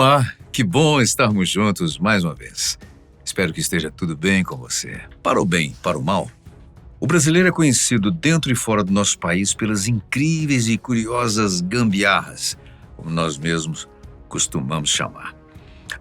Olá, que bom estarmos juntos mais uma vez. Espero que esteja tudo bem com você. Para o bem, para o mal, o brasileiro é conhecido dentro e fora do nosso país pelas incríveis e curiosas gambiarras, como nós mesmos costumamos chamar.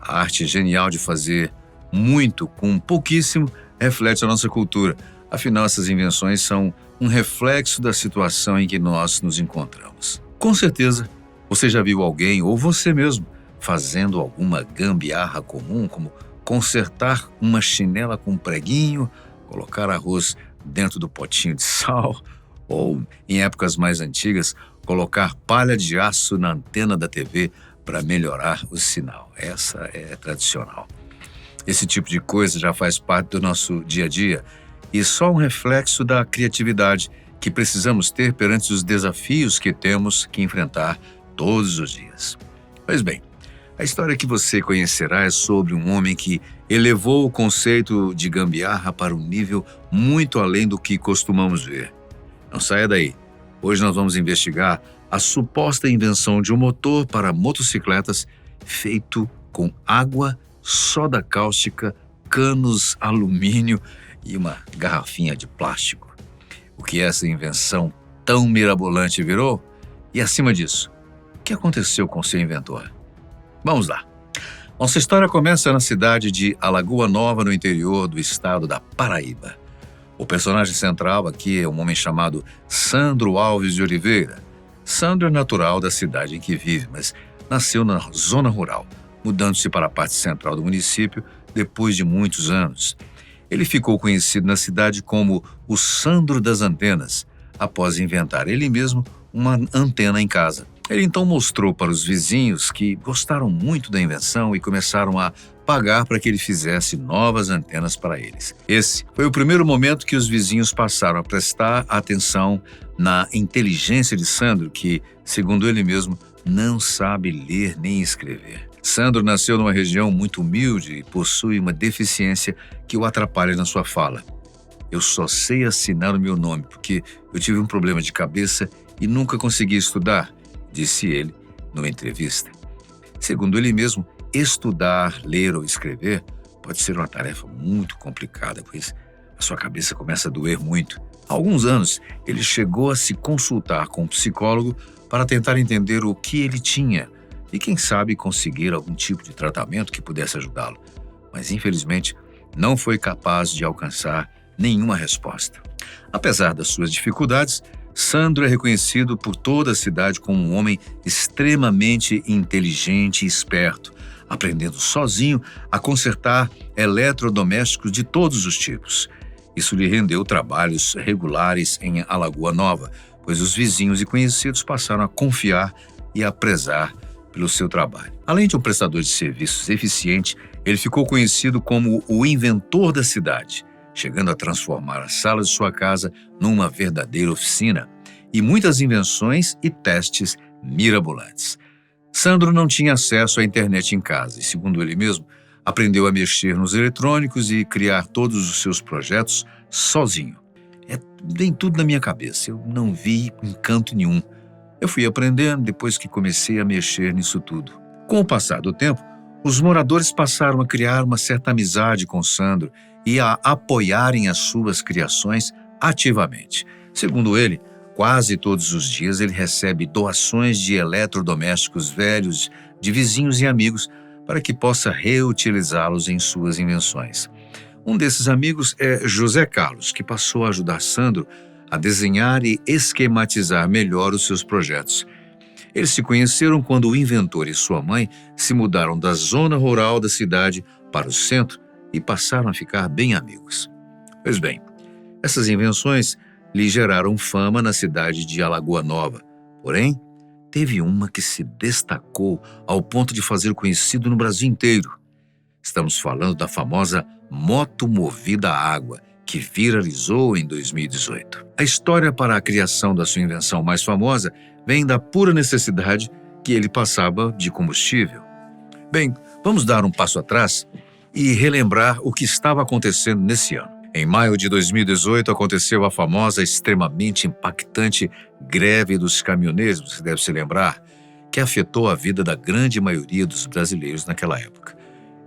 A arte genial de fazer muito com pouquíssimo reflete a nossa cultura. Afinal, essas invenções são um reflexo da situação em que nós nos encontramos. Com certeza, você já viu alguém, ou você mesmo, fazendo alguma gambiarra comum, como consertar uma chinela com um preguinho, colocar arroz dentro do potinho de sal, ou, em épocas mais antigas, colocar palha de aço na antena da TV para melhorar o sinal. Essa é tradicional. Esse tipo de coisa já faz parte do nosso dia a dia e só um reflexo da criatividade que precisamos ter perante os desafios que temos que enfrentar todos os dias. Pois bem, a história que você conhecerá é sobre um homem que elevou o conceito de gambiarra para um nível muito além do que costumamos ver. Não saia daí. Hoje nós vamos investigar a suposta invenção de um motor para motocicletas feito com água, soda cáustica, canos alumínio e uma garrafinha de plástico. O que essa invenção tão mirabolante virou? E acima disso, o que aconteceu com seu inventor? Vamos lá. Nossa história começa na cidade de Alagoa Nova, no interior do estado da Paraíba. O personagem central aqui é um homem chamado Sandro Alves de Oliveira. Sandro é natural da cidade em que vive, mas nasceu na zona rural, mudando-se para a parte central do município depois de muitos anos. Ele ficou conhecido na cidade como o Sandro das Antenas, após inventar ele mesmo uma antena em casa. Ele então mostrou para os vizinhos que gostaram muito da invenção e começaram a pagar para que ele fizesse novas antenas para eles. Esse foi o primeiro momento que os vizinhos passaram a prestar atenção na inteligência de Sandro, que, segundo ele mesmo, não sabe ler nem escrever. Sandro nasceu numa região muito humilde e possui uma deficiência que o atrapalha na sua fala. Eu só sei assinar o meu nome porque eu tive um problema de cabeça e nunca consegui estudar, disse ele numa entrevista. Segundo ele mesmo, estudar, ler ou escrever pode ser uma tarefa muito complicada, pois a sua cabeça começa a doer muito. Há alguns anos, ele chegou a se consultar com um psicólogo para tentar entender o que ele tinha e, quem sabe, conseguir algum tipo de tratamento que pudesse ajudá-lo. Mas, infelizmente, não foi capaz de alcançar nenhuma resposta. Apesar das suas dificuldades, Sandro é reconhecido por toda a cidade como um homem extremamente inteligente e esperto, aprendendo sozinho a consertar eletrodomésticos de todos os tipos. Isso lhe rendeu trabalhos regulares em Alagoa Nova, pois os vizinhos e conhecidos passaram a confiar e a prezar pelo seu trabalho. Além de um prestador de serviços eficiente, ele ficou conhecido como o inventor da cidade, chegando a transformar as salas de sua casa numa verdadeira oficina, e muitas invenções e testes mirabolantes. Sandro não tinha acesso à internet em casa e, segundo ele mesmo, aprendeu a mexer nos eletrônicos e criar todos os seus projetos sozinho. Vem tudo na minha cabeça, eu não vi encanto nenhum. Eu fui aprendendo depois que comecei a mexer nisso tudo. Com o passar do tempo, os moradores passaram a criar uma certa amizade com Sandro e a apoiarem as suas criações ativamente. Segundo ele, quase todos os dias ele recebe doações de eletrodomésticos velhos de vizinhos e amigos para que possa reutilizá-los em suas invenções. Um desses amigos é José Carlos, que passou a ajudar Sandro a desenhar e esquematizar melhor os seus projetos. Eles se conheceram quando o inventor e sua mãe se mudaram da zona rural da cidade para o centro e passaram a ficar bem amigos. Pois bem, essas invenções lhe geraram fama na cidade de Alagoa Nova. Porém, teve uma que se destacou ao ponto de fazer conhecido no Brasil inteiro. Estamos falando da famosa moto movida a água, que viralizou em 2018. A história para a criação da sua invenção mais famosa vem da pura necessidade que ele passava de combustível. Bem, vamos dar um passo atrás e relembrar o que estava acontecendo nesse ano. Em maio de 2018 aconteceu a famosa, extremamente impactante greve dos caminhoneiros, você deve se lembrar. que afetou a vida da grande maioria dos brasileiros naquela época.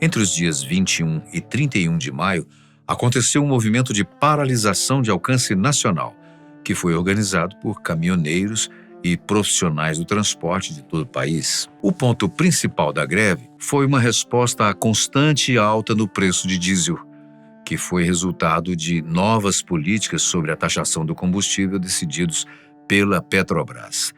Entre os dias 21 e 31 de maio, aconteceu um movimento de paralisação de alcance nacional, que foi organizado por caminhoneiros e profissionais do transporte de todo o país. O ponto principal da greve foi uma resposta à constante alta no preço de diesel, que foi resultado de novas políticas sobre a taxação do combustível decididos pela Petrobras.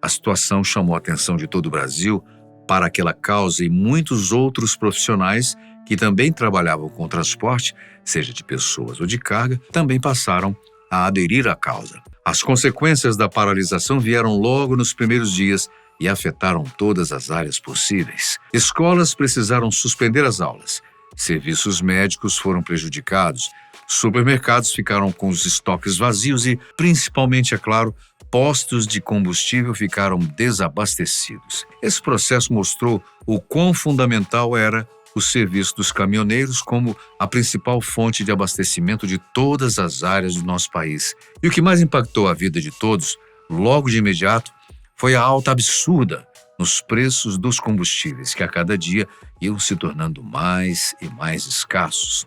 A situação chamou a atenção de todo o Brasil para aquela causa e muitos outros profissionais que também trabalhavam com transporte, seja de pessoas ou de carga, também passaram a aderir à causa. As consequências da paralisação vieram logo nos primeiros dias e afetaram todas as áreas possíveis. Escolas precisaram suspender as aulas, serviços médicos foram prejudicados, supermercados ficaram com os estoques vazios e, principalmente, é claro, postos de combustível ficaram desabastecidos. Esse processo mostrou o quão fundamental era o serviço dos caminhoneiros como a principal fonte de abastecimento de todas as áreas do nosso país. E o que mais impactou a vida de todos, logo de imediato, foi a alta absurda nos preços dos combustíveis, que a cada dia iam se tornando mais e mais escassos.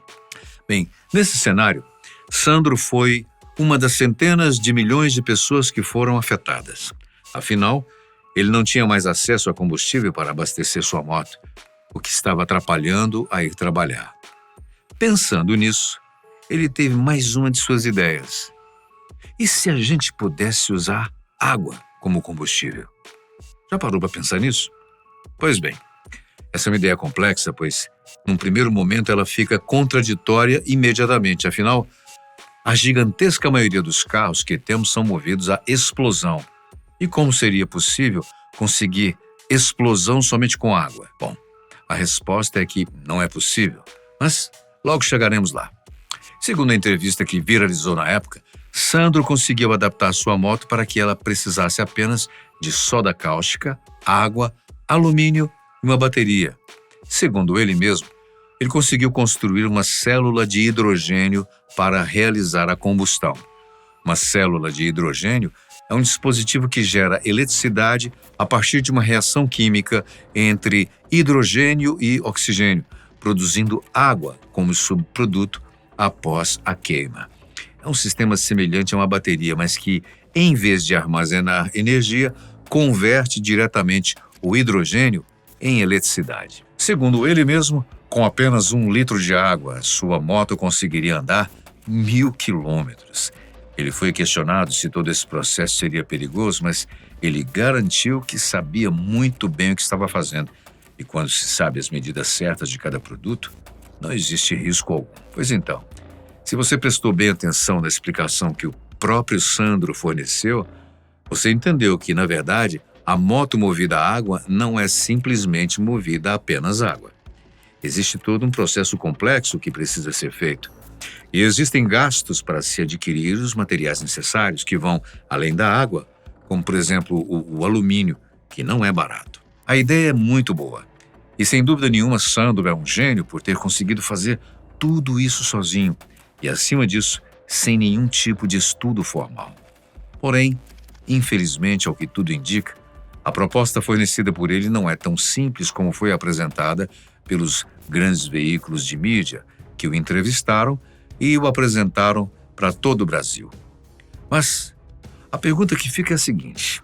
Bem, nesse cenário, Sandro foi uma das centenas de milhões de pessoas que foram afetadas. Afinal, ele não tinha mais acesso a combustível para abastecer sua moto, o que estava atrapalhando a ir trabalhar. Pensando nisso, ele teve mais uma de suas ideias. E se a gente pudesse usar água como combustível? Já parou para pensar nisso? Pois bem, essa é uma ideia complexa, pois, num primeiro momento, ela fica contraditória imediatamente. Afinal, a gigantesca maioria dos carros que temos são movidos a explosão. E como seria possível conseguir explosão somente com água? Bom, a resposta é que não é possível, mas logo chegaremos lá. Segundo a entrevista que viralizou na época, Sandro conseguiu adaptar sua moto para que ela precisasse apenas de soda cáustica, água, alumínio e uma bateria. Segundo ele mesmo, ele conseguiu construir uma célula de hidrogênio para realizar a combustão. Uma célula de hidrogênio é um dispositivo que gera eletricidade a partir de uma reação química entre hidrogênio e oxigênio, produzindo água como subproduto após a queima. É um sistema semelhante a uma bateria, mas que, em vez de armazenar energia, converte diretamente o hidrogênio em eletricidade. Segundo ele mesmo, com apenas 1 litro de água, sua moto conseguiria andar 1.000 quilômetros. Ele foi questionado se todo esse processo seria perigoso, mas ele garantiu que sabia muito bem o que estava fazendo. E quando se sabe as medidas certas de cada produto, não existe risco algum. Pois então, se você prestou bem atenção na explicação que o próprio Sandro forneceu, você entendeu que, na verdade, a moto movida a água não é simplesmente movida a apenas água. Existe todo um processo complexo que precisa ser feito. E existem gastos para se adquirir os materiais necessários que vão além da água, como, por exemplo, o alumínio, que não é barato. A ideia é muito boa. E, sem dúvida nenhuma, Sandro é um gênio por ter conseguido fazer tudo isso sozinho e, acima disso, sem nenhum tipo de estudo formal. Porém, infelizmente, ao que tudo indica, a proposta fornecida por ele não é tão simples como foi apresentada pelos grandes veículos de mídia que o entrevistaram e o apresentaram para todo o Brasil. Mas a pergunta que fica é a seguinte: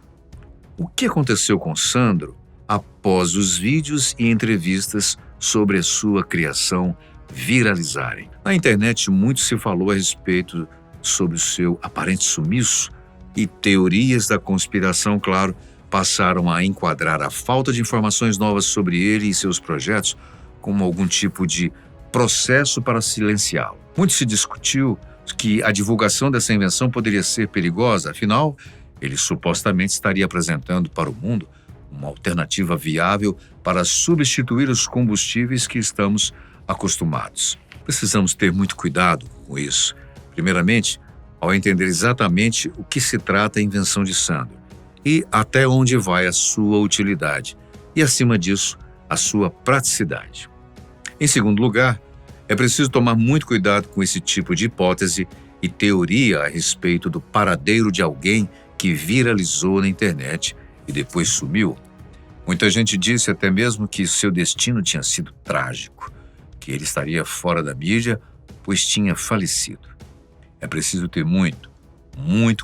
o que aconteceu com Sandro após os vídeos e entrevistas sobre a sua criação viralizarem? Na internet, muito se falou a respeito sobre o seu aparente sumiço e teorias da conspiração, claro, passaram a enquadrar a falta de informações novas sobre ele e seus projetos como algum tipo de processo para silenciá-lo. Muito se discutiu que a divulgação dessa invenção poderia ser perigosa, afinal, ele supostamente estaria apresentando para o mundo uma alternativa viável para substituir os combustíveis que estamos acostumados. Precisamos ter muito cuidado com isso. Primeiramente, ao entender exatamente o que se trata a invenção de Sandro e até onde vai a sua utilidade e, acima disso, a sua praticidade. Em segundo lugar, é preciso tomar muito cuidado com esse tipo de hipótese e teoria a respeito do paradeiro de alguém que viralizou na internet e depois sumiu. Muita gente disse até mesmo que seu destino tinha sido trágico, que ele estaria fora da mídia, pois tinha falecido. É preciso ter muito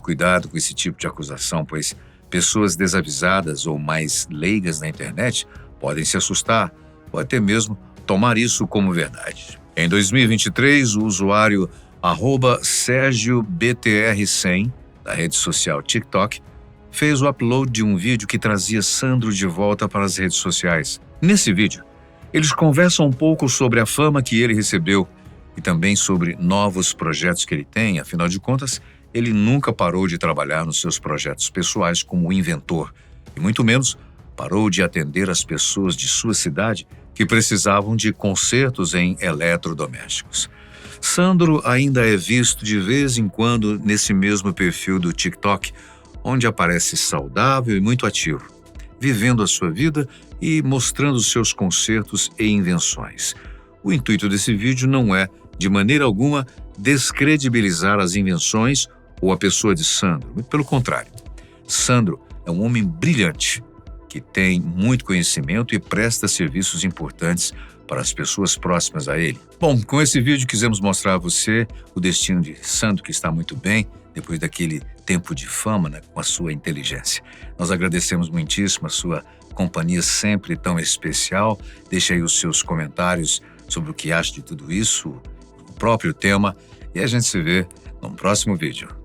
cuidado com esse tipo de acusação, pois pessoas desavisadas ou mais leigas na internet podem se assustar ou até mesmo tomar isso como verdade. Em 2023, o usuário @SérgioBTR100, da rede social TikTok, fez o upload de um vídeo que trazia Sandro de volta para as redes sociais. Nesse vídeo, eles conversam um pouco sobre a fama que ele recebeu e também sobre novos projetos que ele tem. Afinal de contas, ele nunca parou de trabalhar nos seus projetos pessoais como inventor e muito menos parou de atender as pessoas de sua cidade que precisavam de consertos em eletrodomésticos. Sandro ainda é visto de vez em quando nesse mesmo perfil do TikTok, onde aparece saudável e muito ativo, vivendo a sua vida e mostrando seus concertos e invenções. O intuito desse vídeo não é, de maneira alguma, descredibilizar as invenções ou a pessoa de Sandro. Muito pelo contrário. Sandro é um homem brilhante, que tem muito conhecimento e presta serviços importantes para as pessoas próximas a ele. Bom, com esse vídeo quisemos mostrar a você o destino de Sandro, que está muito bem, depois daquele tempo de fama, né, com a sua inteligência. Nós agradecemos muitíssimo a sua companhia sempre tão especial. Deixe aí os seus comentários sobre o que acha de tudo isso, o próprio tema, e a gente se vê no próximo vídeo.